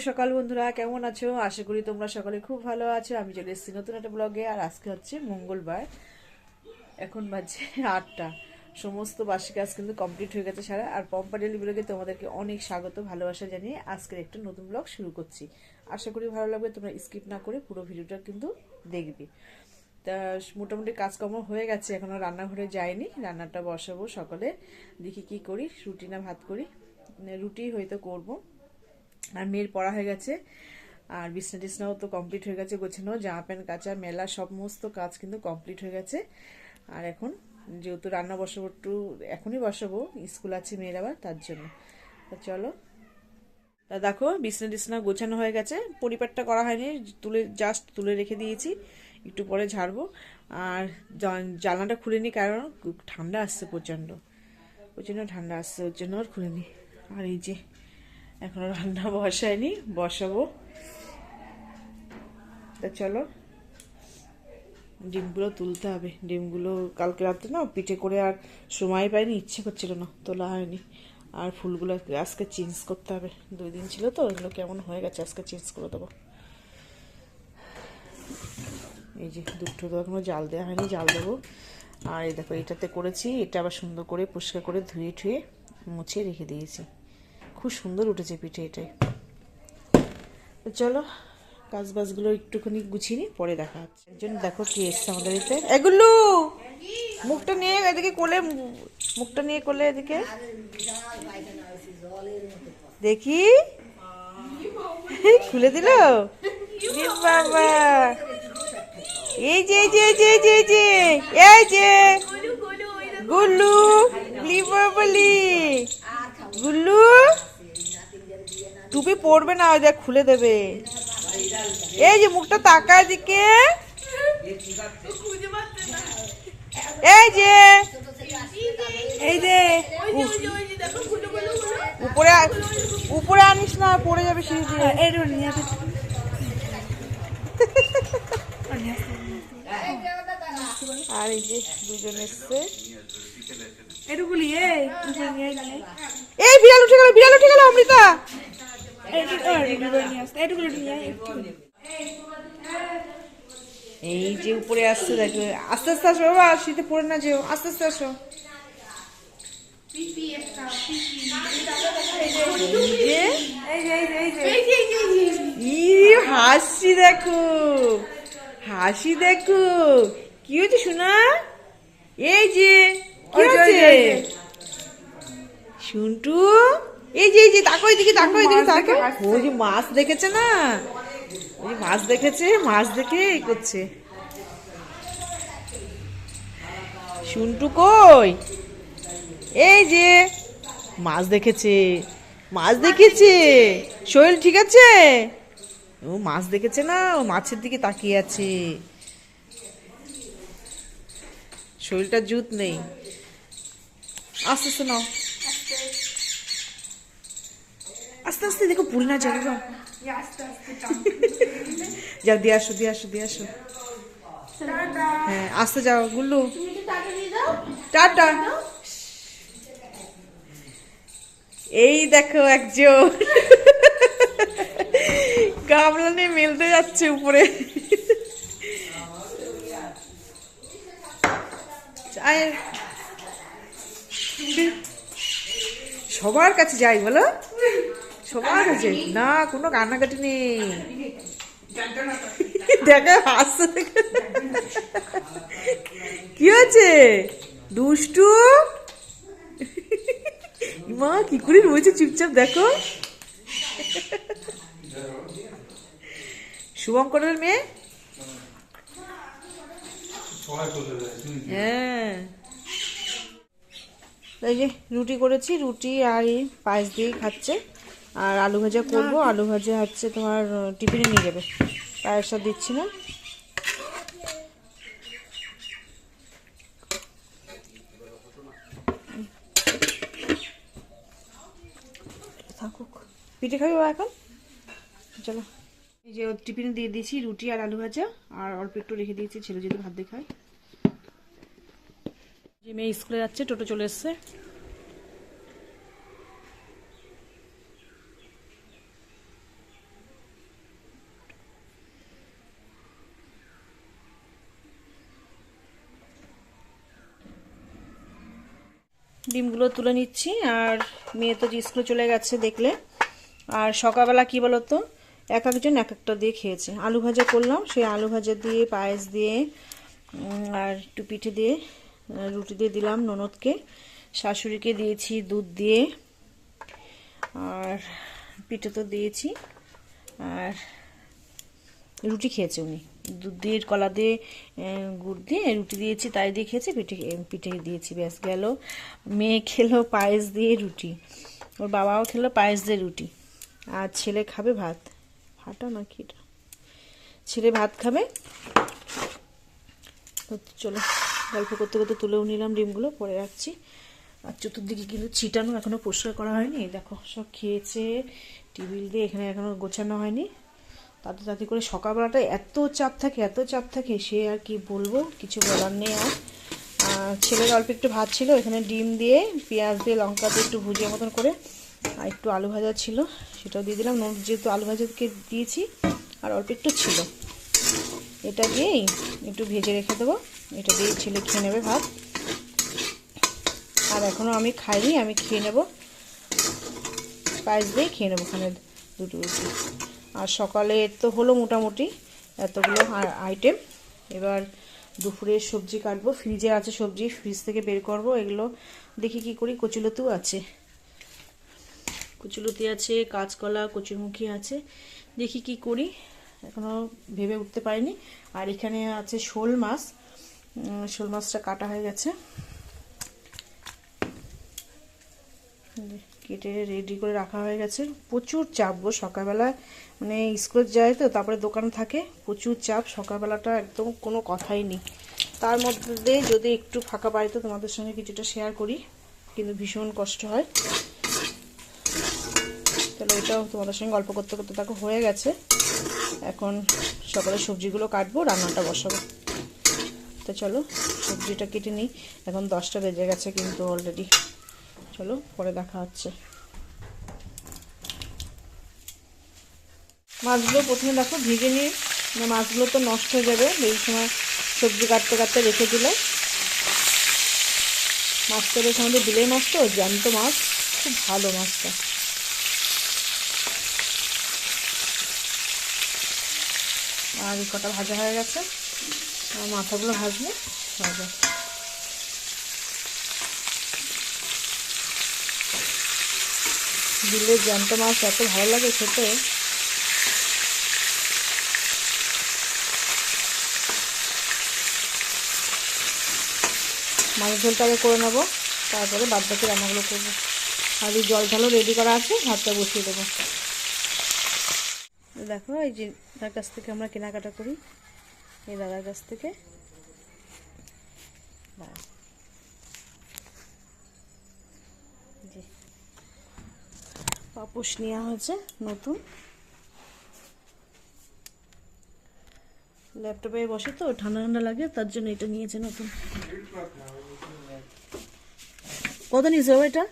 সকাল বন্ধুরা, কেমন আছো? আশা করি তোমরা সকলে খুব ভালো আছো। আমি চলে এসেছি নতুন একটা ব্লগে। আর আজকে হচ্ছে মঙ্গলবার, এখন বাজে 8টা। সমস্ত বাসি কাজ কিন্তু কমপ্লিট হয়ে গেছে সারা। আর পম্পা ডেলি ব্লগে তোমাদেরকে অনেক স্বাগত, ভালোবাসা জানিয়ে আজকের একটা নতুন ব্লগ শুরু করছি। আশা করি ভালো লাগবে, তোমরা স্কিপ না করে পুরো ভিডিওটা কিন্তু দেখবে। তা মোটামুটি কাজকর্ম হয়ে গেছে, এখনো রান্নাঘরে যাইনি। রান্নাটা বসাবো সকালে, দেখি কি করি, রুটি না ভাত করি। রুটি হয়তো করবো। আর মেয়ের পড়া হয়ে গেছে, আর বিছনা টিছনাও তো কমপ্লিট হয়ে গেছে, গোছানো, জামা প্যান্ট কাচা মেলা সমস্ত কাজ কিন্তু কমপ্লিট হয়ে গেছে। আর এখন যেহেতু রান্না বসাবো, একটু এখনই বসাবো, স্কুল আছে মেয়ের আবার, তার জন্য। তা চলো। তা দেখো, বিছনা টিছনা গোছানো হয়ে গেছে, পরিপাটটা করা হয়নি, জাস্ট তুলে রেখে দিয়েছি, একটু পরে ঝাড়বো। আর জানলাটা খুলিনি, কারণ ঠান্ডা আসছে, প্রচণ্ড প্রচণ্ড ঠান্ডা আসছে, ওর জন্য আর খুলিনি। আর এই যে এখনো রান্না বসায়নি, বসাবো। তা চলো, ডিমগুলো তুলতে হবে। ডিমগুলো কালকে রাত্রে না পিঠে করে আর সময় পাইনি, ইচ্ছে করছিল না, তোলা হয়নি। আর ফুলগুলো আজকে চেঞ্জ করতে হবে, 2 দিন ছিল তো, ওগুলো কেমন হয়ে গেছে, আজকে চেঞ্জ করে দেবো। এই যে দুটো তো এখনো জাল দেওয়া হয়নি, জাল দেবো। আর এই দেখো, এটাতে করেছি, এটা আবার সুন্দর করে পরিষ্কার করে ধুয়ে ঠুয়ে মুছে রেখে দিয়েছি। খুব সুন্দর উঠেছে পিঠে এটাই। তো চলো, কাজ বাজগুলো একটুখানি গুছিয়ে নি, পরে দেখা হচ্ছে। একজন দেখো কি এসছে আমাদের এতে, এগুলো মুখটা নিয়ে এদিকে কোলে, মুখটা নিয়ে কোলে এদিকে দেখি, খুলে দিল বাবা। এই যে এই যে এই যে এই যে এই যে এই যে গুল্লু, বলি গুল্লু, টুপি পরবে না, ওই দেখ খুলে দেবে। এই যে মুখটা তাকায় দিকে, এই যে এই যে উপরে উপরে আনিস না, পড়ে যাবে সিঁড়ি দিয়ে। আর এই যে দুজন এসছে, এই বিড়াল উঠে গেল, বিড়াল উঠে গেল, অমৃতা। এই যে উপরে আসছে, দেখো, আস্তে আস্তে আসো বাবা, শীতে পড়ে না যেও, আস্তে আস্তে আসো। হাসি দেখো, হাসি দেখো, কি হয়েছে শোনা? এই যে কি হয়েছে শুনটু, এই যে এই যে তাকো, এদিকে তাকো, এদিকে তাকো। ওই যে মাছ দেখেছে না, ওই মাছ দেখেছে, মাছ দেখে এই করছে। শুনটু কই? এই যে মাছ দেখেছে, মাছ দেখেছে। শৈল ঠিক আছে? ও মাছ দেখেছে না, ও মাছের দিকে তাকিয়ে আছে। শৈলটা জুত নেই। আস্তে আস্তে নাও, আস্তে আস্তে, দেখো ভুল না যাবে। যাও, দিয়ে আসো, দিয়ে আসো, দিয়ে আসো। হ্যাঁ আস্তে যাও গুল্লু, টাটা। এই দেখো একজন গামলা নিয়ে মেলতে যাচ্ছে উপরে। সবার কাছে যাই বলো, সবার কাছে না, কোনো কান্নাকাটি নেই। দেখা হাসছে, কি হয়েছে দুষ্টু? মা কি করে রয়েছে চুপচাপ, দেখো। শুভঙ্করের মেয়ে, হ্যাঁ। এই যে রুটি করেছি, রুটি আর এই পায়েস দিয়ে খাচ্ছে। আর আলু ভাজা করবো, আলু ভাজা হচ্ছে তোমার টিফিনে নিয়ে যাবে, পায়েসটা দিচ্ছি না। থাকুক, পিঠে খাবি এখন, চলো। এই যে টিফিনে দিয়ে দিয়েছি রুটি আর আলু ভাজা, আর অল্প একটু রেখে দিয়েছি, ছেলে যদি ভাত দিয়ে খায়। যে মেয়ে স্কুলে যাচ্ছে, টোটো চলে এসছে। ডিমগুলো তুলে নিচ্ছি। আর মেয়ে তো স্কুলে চলে গেছে দেখলে। আর সকালবেলা কি বলতো, এক একজন এক একটা দিয়ে খেয়েছে। আলু ভাজা করলাম, সেই আলু ভাজা দিয়ে পায়েস দিয়ে আর একটু পিঠে দিয়ে রুটি দিয়ে দিলাম ননদকে, শাশুড়িকে দিয়েছি দুধ দিয়ে, আর পিঠে তো দিয়েছি। আর রুটি খেয়েছে উনি, দুধ দিয়ে কলা দিয়ে গুড় দিয়ে রুটি দিয়েছি, তাই দিয়ে খেয়েছে। পিঠে পিঠে দিয়েছি, ব্যাস গেল। মেয়ে খেলো পায়েস দিয়ে রুটি, ওর বাবাও খেলো পায়েস দিয়ে রুটি। আর ছেলে খাবে ভাত। ভাতটা নাকি এটা, ছেলে ভাত খাবে। তো চলো, গল্প করতে করতে তুলেও নিলাম ডিমগুলো, পরে রাখছি। আর চতুর্দিকে কিন্তু ছিটানো এখনো পরিষ্কার করা হয়নি। দেখো সব খেয়েছে, টেবিল দিয়ে এখানে এখনো গোছানো হয়নি। তাতে তাতে করে সকালবেলাটা এত চাপ থাকে, সে আর কি বলবো, কিছু বলার নেই। আর ছেলের অল্প একটু ভাত ছিল, এখানে ডিম দিয়ে পেঁয়াজ দিয়ে লঙ্কা দিয়ে একটু ভুজিয়ে মতন করে, আর একটু আলু ভাজা ছিল, সেটাও দিয়ে দিলাম। যেহেতু আলু ভাজাকে দিয়েছি আর অল্প একটু ছিল, এটা দিয়েই একটু ভেজে রেখে দেবো। এটা দিয়ে ছেলে খেয়ে নেবে ভাত। আর এখনও আমি খাইনি, আমি খেয়ে নেব, পায়েস দিয়ে খেয়ে নেবো ওখানে দুটো রুটি। আর সকালে তো হলো মোটামুটি এতগুলো আইটেম। এবার দুপুরে সবজি কাটবো, ফ্রিজে আছে সবজি, ফ্রিজ থেকে বের করব। এগুলো দেখি কি করি। কচুলতিও আছে, কচুলতি আছে, কাঁচকলা, কচুরমুখী আছে, দেখি কি করি, এখনো ভেবে উঠতে পারিনি। আর এখানে আছে শোল মাছ, শোল মাছটা কাটা হয়ে গেছে, কেটে রেডি করে রাখা হয়ে গেছে। প্রচুর চাপ গো সকালবেলা, মানে স্কুলে যায় তো, তারপরে দোকান থাকে, প্রচুর চাপ সকালবেলাটা, একদম কোনো কথাই নেই। তার মধ্যে যদি একটু ফাঁকা পাই তো তোমাদের সঙ্গে কিছুটা শেয়ার করি, কিন্তু ভীষণ কষ্ট হয়। তাহলে এটাও তোমাদের সঙ্গে গল্প করতে করতে দেখো হয়ে গেছে। এখন সকালে সবজিগুলো কাটবো, রান্নাটা বসাবো। তো চলো সবজিটা কেটে নিই। এখন 10টা বেজে গেছে কিন্তু অলরেডি। চলো পরে দেখা হচ্ছে। মাছগুলো প্রথমে দেখো ভিজে নিয়ে, মাছগুলো তো নষ্ট হয়ে যাবে এই সময় সবজি কাটতে কাটতে রেখে দিলে। মাছটা বেশ আমাদের বিলের মাছ তো, জ্যান্ত মাছ, খুব ভালো মাছটা। আর কটা ভাজা হয়ে গেছে, আর মাথাগুলো ভাজলে ভাজা। বিলের জ্যান্ত মাছ এত ভালো লাগে খেতে। মাছ ঝোলটা আগে করে নেবো, তারপরে বাদ বাকি রান্নাগুলো করবো। আর এই জল ঝালও রেডি করা আছে, ভাতটা বসিয়ে দেবো। দেখো এই যে দাদার কাছ থেকে আমরা কেনাকাটা করি, এই দাদার কাছ থেকে পাপোশ নেওয়া হয়েছে নতুন। ল্যাপটপে বসে তো ঠান্ডা ঠান্ডা লাগে, তার জন্য এটা নিয়েছে নতুন। কত নিয়েছে এটা?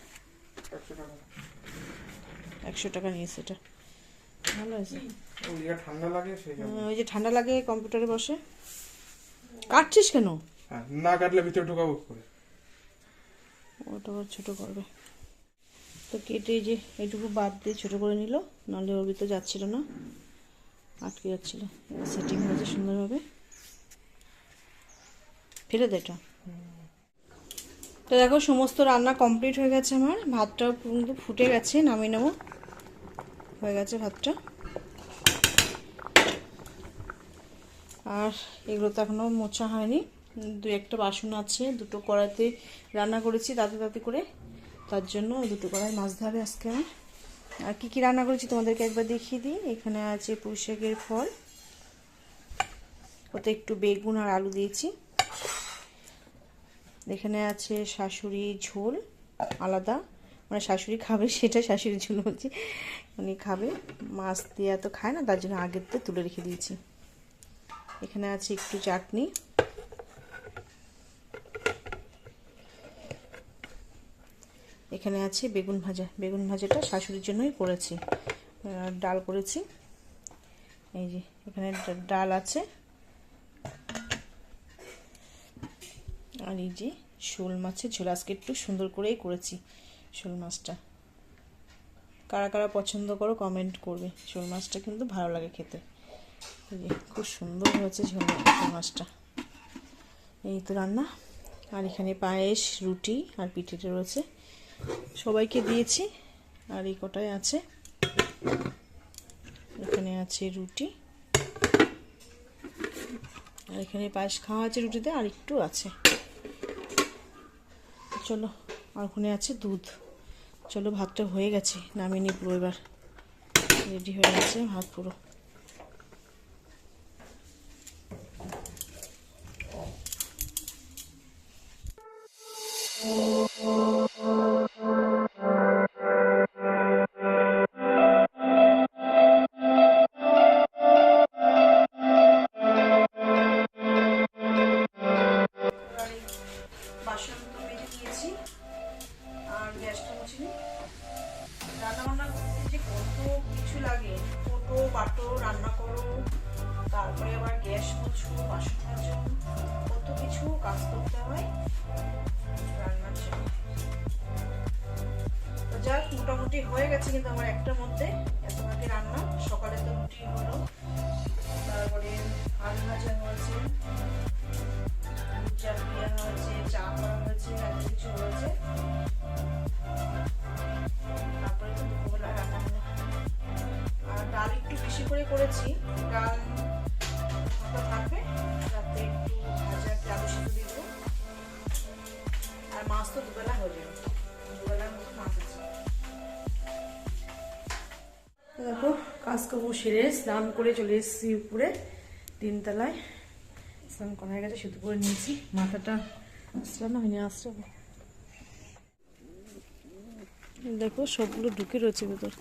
100 টাকা নিয়েছে। এটা ভালো আছে, ওই যে ঠান্ডা লাগে কম্পিউটারে বসে। কাটছিস কেন? না কাটলে ভিতরে ঢোকাবো করে, ওটা ছোট করবে তো। কেটে যে এইটুকু বাদ দিয়ে ছোট করে নিল, নাহলে ওর ভিতরে যাচ্ছিল না, আটকে যাচ্ছিল। সেটিং হয়েছে সুন্দরভাবে, ফেলে দে এটা। তো দেখো সমস্ত রান্না কমপ্লিট হয়ে গেছে আমার। ভাতটাও কিন্তু ফুটে গেছে, নামিয়ে নেবো, হয়ে গেছে ভাতটা। আর এগুলো তো এখনও মোছা হয়নি, দু একটা বাসন আছে, দুটো কড়াইতে রান্না করেছি তাতে তাতে করে, তার জন্য দুটো কড়াই মাজতে হবে আজকে আমার। আর কী কী রান্না করেছি তোমাদেরকে একবার দেখিয়ে দিই। এখানে আছে পুঁই শাকের ফল, ওতে একটু বেগুন আর আলু দিয়েছি। এখানে আছে শাশুড়ি ঝোল আলাদা, মানে শাশুড়ি খাবে সেটা, শাশুড়ি ঝোল বলছি, উনি খাবে। মাছ দিয়ে এত খায় না, তার জন্য আগের থেকে তুলে রেখে দিয়েছি। এখানে আছে একটু চাটনি, এখানে আছে বেগুন ভাজা। বেগুন ভাজাটা শাশুড়ির জন্যই করেছি। ডাল করেছি, এই যে এখানে ডাল আছে, আর এই যে শোল মাছের ঝোল। আজকে একটু সুন্দর করেই করেছি শোল মাছটা। কারা কারা পছন্দ করো কমেন্ট করবে। শোল মাছটা কিন্তু ভালো লাগে খেতে। খুব সুন্দর হয়েছে শোল মাছটা। এই তো রান্না। আর এখানে পায়েস, রুটি আর পিঠেটা রয়েছে, সবাইকে দিয়েছি। আর এই কটাই আছে। এখানে আছে রুটি, আর এখানে পায়েস খাওয়া আছে রুটিতে, আর একটু আছে। চলো, আর ওখানে আছে দুধ। চলো, ভাতটা হয়ে গেছে, নামিয়ে নি পুরো। এবার রেডি হয়ে গেছে ভাত পুরো। বাসন তো মেজে দিয়েছি, আর গ্যাসটা মুছে নিই। রান্না বান্না করতে যে কত কিছু লাগে, ছোটো বাটো রান্না করো, তারপরে আবার গ্যাস মুছো, বাসন মাজো, কত কিছু কাজ করতে হয় রান্নার জন্য। তো যাক, মোটামুটি হয়ে গেছে কিন্তু আমার একটার মধ্যে এত আগে রান্না। সকালে তো রুটি হলো, তারপরে আলু ভাজা হয়েছে, দুধ চা দেওয়া হয়েছে, চা করা হয়েছে, এত কিছু হয়েছে। তারপরে তো দুপুরবেলা রান্না হলো। আর ডাল একটু বেশি করে করেছি, ডাল থাকবে, রাতে একটু ভাজা একটু আলু সিদ্ধ দিয়ে দেবো। আর মাছ তো দুবেলা হয়ে যাবে, দুবেলার মতো মাছ আছে। দেখো, কাজকর্ম সেরে স্নান করে চলে এসেছি উপরে 3 তলায়। স্নান করা হয়ে গেছে, শুধু করে নিয়েছি। মাথাটা আসলে না হয়নি, আসতে দেখো সবগুলো ঢুকে রয়েছে ভেতর,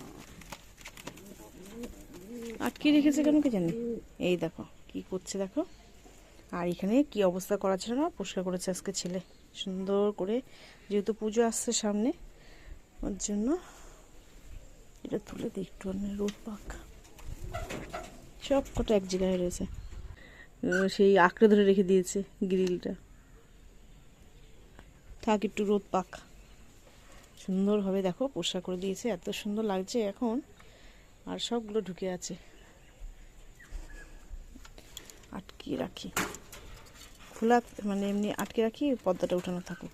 আটকে রেখেছে কেন কে জানি। এই দেখো কি করছে দেখো। আর এখানে কি অবস্থা করা ছিল না, পরিষ্কার করেছে আজকে ছেলে সুন্দর করে, যেহেতু পুজো আসছে সামনে, ওর জন্য। এটা তুলে দিই একটু, রোদ পাক সব কটা এক জায়গায় রয়েছে। সেই আঁকড়ে ধরে রেখে দিয়েছে গ্রিলটা, থাক একটু রোদ পাক। সুন্দরভাবে দেখো পরিষ্কার করে দিয়েছে, এত সুন্দর লাগছে এখন। আর সবগুলো ঢুকে আছে, আটকে রাখি, খোলা মানে এমনি আটকে রাখি, পর্দাটা উঠানো থাকুক,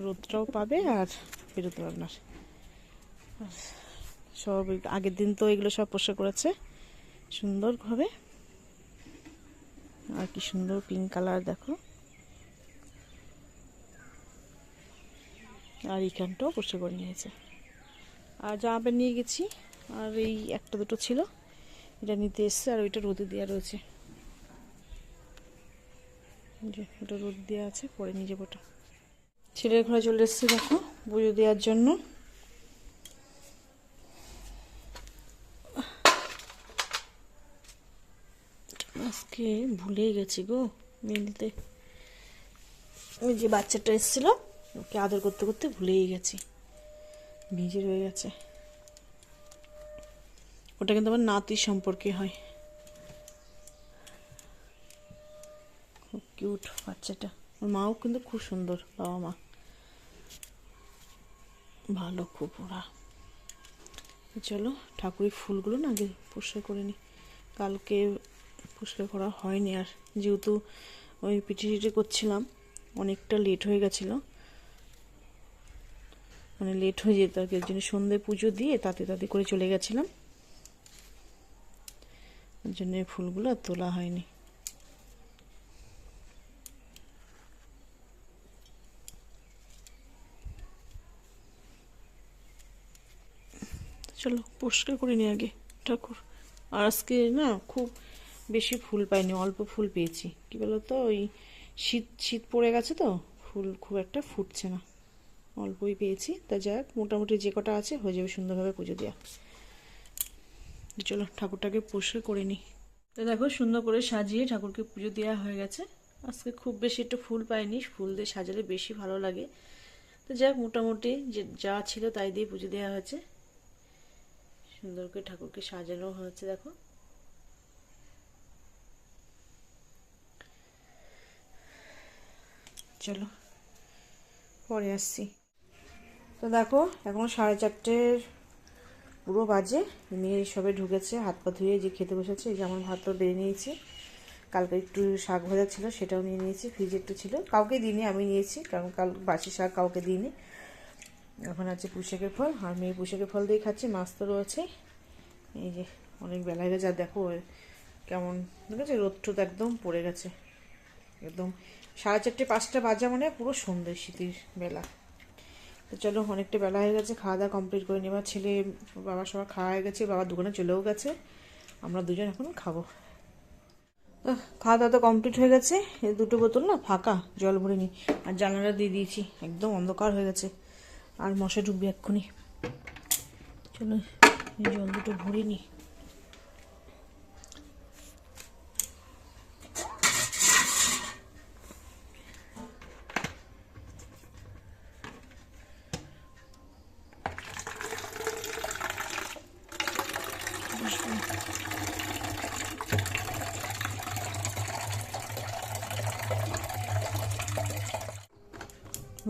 রোদটাও পাবে আর বেরোতে পারবে না। সব আগের দিন তো এগুলো সব পরিষ্কার করেছে সুন্দরভাবে। আর কি সুন্দর পিঙ্ক কালার দেখো। আর এইখানটাও পরিষ্কার করে নিয়েছে। আর জামা প্যান্ট নিয়ে গেছি, আর এই একটা দুটো ছিল, এটা নিতে এসছে। আর ওইটা রোদে দেওয়া রয়েছে, যে ওটা রোদ দেওয়া আছে, পরে নিয়ে যাবো ওটা। ছেলের ঘরে চলে এসছে দেখো পুজো দেওয়ার জন্য। আজকে ভুলেই গেছি গো মিলতে। ওই যে বাচ্চাটা এসেছিল, ওকে আদর করতে করতে ভুলেই গেছি, ভিজে রয়ে গেছে। ওটা কিন্তু আমার নাতির সম্পর্কে হয়। খুব কিউট বাচ্চাটা। ওর মাও কিন্তু খুব সুন্দর, বাবা মা ভালো খুব ওরা। চলো, ঠাকুরের ফুলগুলো না আগে পরিষ্কার করে নিই। কালকে পরিষ্কার করা হয়নি, আর যেহেতু ওই পিটি করছিলাম, অনেকটা লেট হয়ে গেছিলো, মানে লেট হয়ে যেত আর কি। ওর জন্য সন্ধ্যে পুজো দিয়ে তাতে তাতে করে চলে গেছিলাম, ওর জন্য ফুলগুলো তোলা হয়নি। চলো পরিষ্কার করে নিই আগে ঠাকুর। আর আজকে না খুব বেশি ফুল পাইনি, অল্প ফুল পেয়েছি। কি বলতো, ওই শীত শীত পড়ে গেছে তো, ফুল খুব একটা ফুটছে না, অল্পই পেয়েছি। তা যাক, মোটামুটি যে কটা আছে হয়ে যাবে সুন্দরভাবে পুজো দেওয়া। চলো ঠাকুরটাকে পরিষ্কার করে নিই। তো দেখো সুন্দর করে সাজিয়ে ঠাকুরকে পুজো দেওয়া হয়ে গেছে। আজকে খুব বেশি একটু ফুল পাইনি, ফুল দিয়ে সাজালে বেশি ভালো লাগে। তো যাক, মোটামুটি যে যা ছিল তাই দিয়ে পুজো দেওয়া হয়েছে। সুন্দর করে ঠাকুরকে সাজানো হয়েছে দেখো। চলো পরে আসছি। তো দেখো এখন 4:30 পুরো বাজে, মেয়ে সবে ঢুকেছে, হাত পা ধুয়ে যে খেতে বসেছে। এই যে আমার ভাতও বেড়ে নিয়েছি, কালকে একটু শাক ভাজা ছিল সেটাও নিয়ে নিয়েছি, ফ্রিজে একটু ছিল, কাউকে দিইনি, আমি নিয়েছি, কারণ কাল বাসি শাক কাউকে দিইনি। এখন আছে পুঁইশাকের ফল, আর মেয়ে পুঁইশাকের ফল দিয়ে খাচ্ছে, মাছ তো রয়েছে। এই যে অনেক বেলা হয়ে গেছে, আর দেখো কেমন দেখেছে, রোদ টোদ একদম পড়ে গেছে, একদম 4:30 5টা বাজা মানে পুরো সন্ধ্যে, শীতের বেলা। তো চলো অনেকটা বেলা হয়ে গেছে, খাওয়া দাওয়া কমপ্লিট করে নেওয়া, ছেলে বাবা সবার খাওয়া হয়ে গেছে, বাবা দোকানে চলেও গেছে, আমরা দুজন এখন খাবো। খাওয়া দাওয়া তো কমপ্লিট হয়ে গেছে, এই 2টো বোতল না ফাঁকা, জল ভরে নিই, আর জানালা দিয়ে দিয়েছি, একদম অন্ধকার হয়ে গেছে, আর মশা ঢুকবে এক্ষুনি। চলো এই জল 2টো ভরে নিই।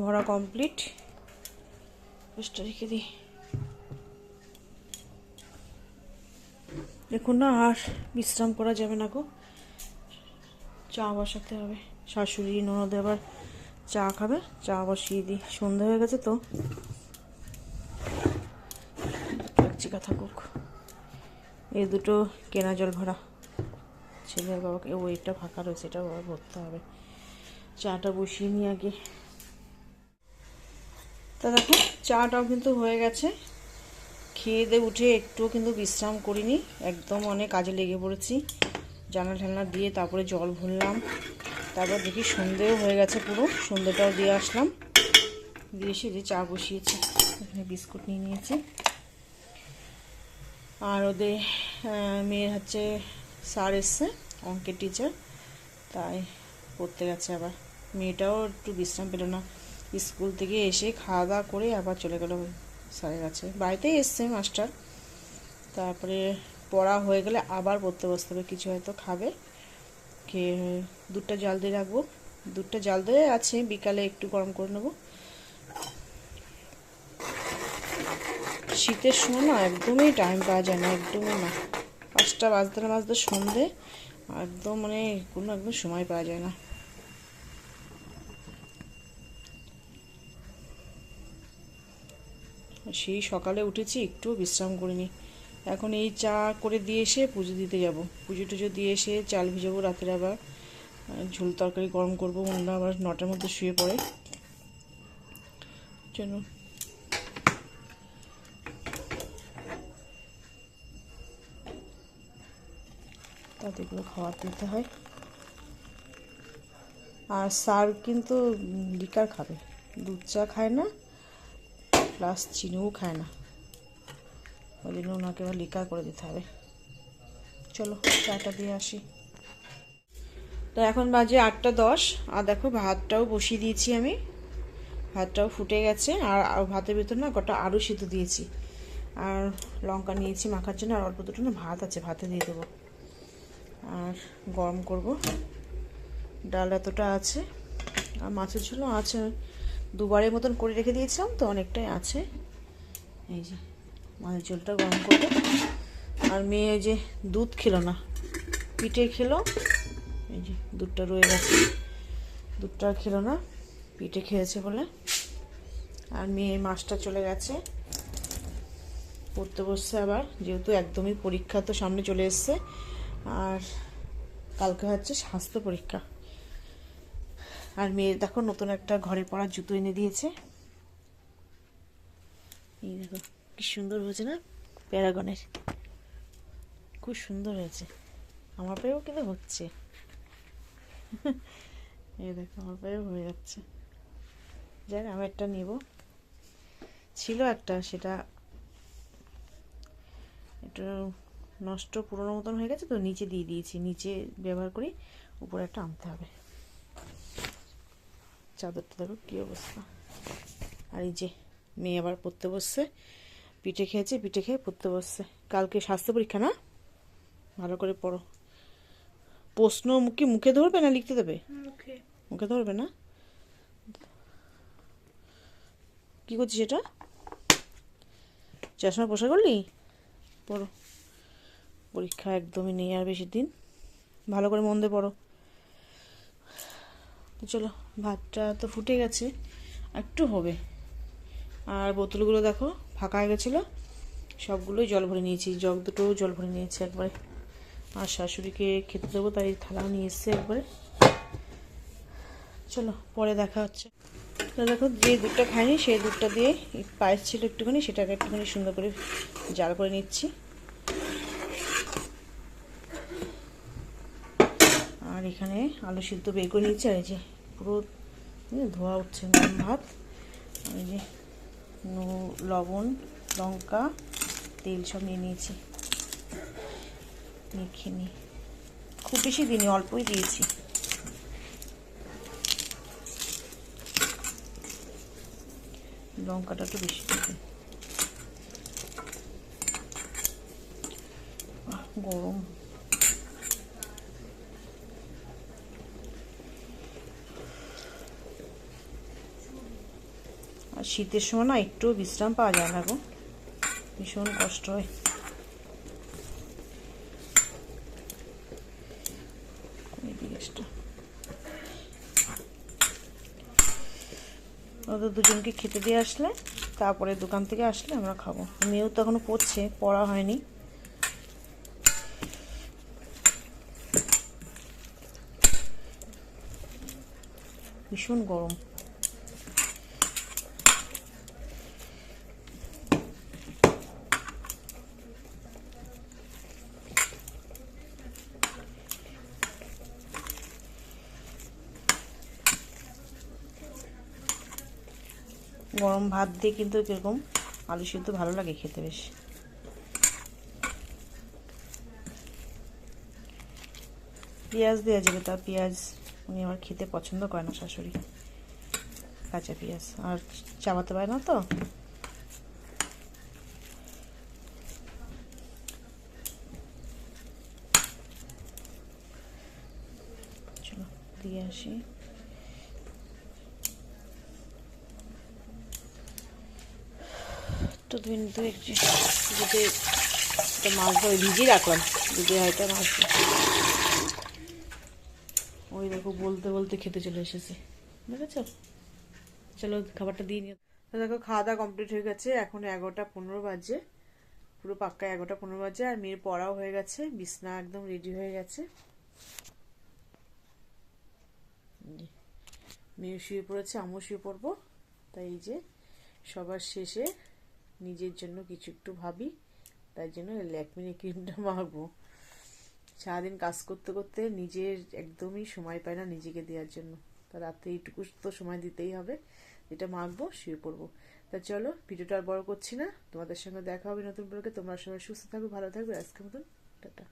ভরা কমপ্লিট, বেশটা রেখে দিই। দেখুন না, আর বিশ্রাম করা যাবে না গো, চা বসাতে হবে, শাশুড়ি ননদে আবার চা খাবে, চা বসিয়ে দিই, সন্ধ্যা হয়ে গেছে তো, চিকা থাকুক। এই 2টো কেনা জল ভরা, ছেলের বাবাকে, ওইটা ফাঁকা রয়েছে, এটা বাবা ভরতে হবে। চাটা বসিয়ে নিই আগে। তা দেখো চাটাও কিন্তু হয়ে গেছে, খেয়ে দিয়ে উঠে একটুও কিন্তু বিশ্রাম করিনি, একদম অনেক কাজে লেগে পড়েছি, জানলা ঠান্না দিয়ে তারপরে জল ভরলাম, তারপর দেখি সন্ধেও হয়ে গেছে, পুরো সন্ধেটাও দিয়ে আসলাম, দিয়ে এসে যে চা বসিয়েছি, এখানে বিস্কুট নিয়ে নিয়েছি। আর ওদের মেয়ের হচ্ছে স্যার এসছে, অঙ্কের টিচার, তাই পড়তে গেছে আবার, মেয়েটাও একটু বিশ্রাম পেল না, স্কুল থেকে এসে খাওয়া দাওয়া করে আবার চলে গেল স্যারের কাছে, বাড়িতেই এসছে মাস্টার, তারপরে পড়া হয়ে গেলে আবার পড়তে বসতে হবে, কিছু হয়তো খাবে, খেয়ে দুধটা জাল দিয়ে রাখবো, দুধটা জাল দিয়ে আছে, বিকালে একটু গরম করে নেবো। শীতের সময় না একদমই টাইম পাওয়া যায় না, একদমই না, 5টা বাজতে না বাজতে সন্ধে, একদম মানে কোনো একদম সময় পাওয়া যায় না। সেই সকালে উঠেছি, একটুও বিশ্রাম করিনি, এখন এই চা করে দিয়ে এসে পুজো দিতে যাব, পুজো টুজো দিয়ে এসে চাল ভিজাবো, রাতের আবার ঝোল তরকারি গরম করবো, ওনারা আবার 9টার মধ্যে শুয়ে পড়ে, জন্য তাদেরগুলো খাওয়াতে দিতে হয়। আর স্যার কিন্তু লিকার খাবে, দুধ চা খায় না, প্লাস চিনিও খায় না, ওই জন্য ওনাকে আবার লিকার করে দিতে হবে। চলো চাটা দিয়ে আসি। তো এখন বাজে 8টা 10, আর দেখো ভাতটাও বসিয়ে দিয়েছি আমি, ভাতটাও ফুটে গেছে, আর ভাতের ভিতর না গোটা আলু সিদ্ধ দিয়েছি, আর লঙ্কা নিয়েছি মাখার জন্য, আর অল্প 2টো না ভাত আছে, ভাতে দিয়ে দেবো, আর গরম করব, ডাল এতটা আছে, আর মাছের ঝোলও আছে, 2বারের মতন করে রেখে দিয়েছিলাম তো, অনেকটাই আছে। এই যে মাছের ঝোলটা গরম করবো, আর মেয়ে যে দুধ খেলো না, পিঠে খেলো, এই যে দুধটা রয়ে গেছে, দুধটা খেলো না, পিঠে খেয়েছে বলে। আর মেয়ে মাছটা চলে গেছে পড়তে বসছে আবার, যেহেতু একদমই পরীক্ষা তো সামনে চলে এসছে, আর কালকে হচ্ছে স্বাস্থ্য পরীক্ষা। আর মেয়ের দেখো নতুন একটা ঘরে পড়ার জুতো এনে দিয়েছে, এই দেখো কি সুন্দর হয়েছে না, প্যারাগনের, খুব সুন্দর হয়েছে, আমার পায়েও কিন্তু হচ্ছে, এই দেখো আমার পায়েও হয়ে যাচ্ছে, যাই আমি একটা নেব, ছিল একটা, সেটা একটু নষ্ট পুরোনো মতন হয়ে গেছে তো, নিচে দিয়ে দিয়েছি, নিচে ব্যবহার করি, উপরে একটা আনতে হবে। চাদরটা দেখো কী অবস্থা। আর এই যে মেয়ে আবার পড়তে বসছে, পিঠে খেয়েছে, পিঠে খেয়ে পড়তে বসছে, কালকে স্বাস্থ্য পরীক্ষা না, ভালো করে পড়ো। প্রশ্ন কি মুখে ধরবে না লিখতে দেবে? মুখে ধরবে না, কি করছিস এটা? চশমা পোষা করলি? পড়ো, পরীক্ষা একদমই নেই আর বেশি দিন, ভালো করে মন দিয়ে পড়ো। তো চলো, ভাতটা তো ফুটে গেছে, একটু হবে। আর বোতলগুলো দেখো ফাঁকা হয়ে গেছিলো, সবগুলোই জল ভরে নিয়েছি, জগ দুটো জল ভরে নিয়েছি একবারে। আর শাশুড়িকে খেতে দেবো তাই থালাও নিয়ে এসছে একবারে। চলো পরে দেখা হচ্ছে। তো দেখো, যে দুধটা খাইনি সেই দুধটা দিয়ে পায়েস ছিল একটুখানি, সেটাকে একটুখানি সুন্দর করে জাল করে নিচ্ছি। আর এখানে আলু সিদ্ধ বের করে নিচ্ছি। আর এই যে পুরো ধোয়া উঠছে গরম ভাত। আর এই যে লবণ, লঙ্কা, তেল সব নিয়ে নিয়েছি, মেখে নিই। খুব বেশি দিইনি, অল্পই দিয়েছি। লঙ্কাটা একটু বেশি দিতে, গরম। আর শীতের সময় না একটু বিশ্রাম পাওয়া যায় না গো, ভীষণ কষ্ট হয়। ওদের দুজনকে খেতে দিয়ে আসলে তারপরে দোকান থেকে আসলে আমরা খাবো। মেয়েও তো এখনো পড়ছে, পড়া হয়নি। ভীষণ গরম। গরম ভাত দিয়ে কিন্তু কিরকম আলু সিদ্ধ ভালো লাগে খেতে বেশ। পেঁয়াজ দেওয়া যাবে, তার পেঁয়াজ উনি আমার খেতে পছন্দ করে না শাশুড়ি, কাঁচা পেঁয়াজ আর চাবাতে পারে না তো। চলো দিয়ে আসি। তো দুধে একটা মাছ ধরে ভিজিয়ে রাখলাম, দুধে হয়তো মাছ। ওই দেখো বলতে বলতে খেতে চলে এসেছে, দেখেছ? চলো খাবারটা দিয়ে নিও। দেখো খাওয়া দাওয়া কমপ্লিট হয়ে গেছে, এখন 11:15 বাজে, পুরো পাক্কা 11:15 বাজে। আর মেয়ের পড়াও হয়ে গেছে, বিছনা একদম রেডি হয়ে গেছে। মেয়ে শুয়ে পড়েছে, আমিও শুয়ে পড়বো। তাই এই যে সবার শেষে নিজের জন্য কিছু একটু ভাবি, তাই জন্য ল্যাকমিনি ক্রিমটা মাখবো। সারাদিন কাজ করতে করতে নিজের একদমই সময় পায় না নিজেকে দেওয়ার জন্য, তা রাতে এইটুকু তো সময় দিতেই হবে, এটা মাখবো, শুয়ে পড়বো। তা চলো, ভিডিওটা আর বড় করছি না, তোমাদের সঙ্গে দেখা হবে নতুন ব্লগে। তোমরা সবাই সুস্থ থাকবে, ভালো থাকবে। আজকের মতন টাটা।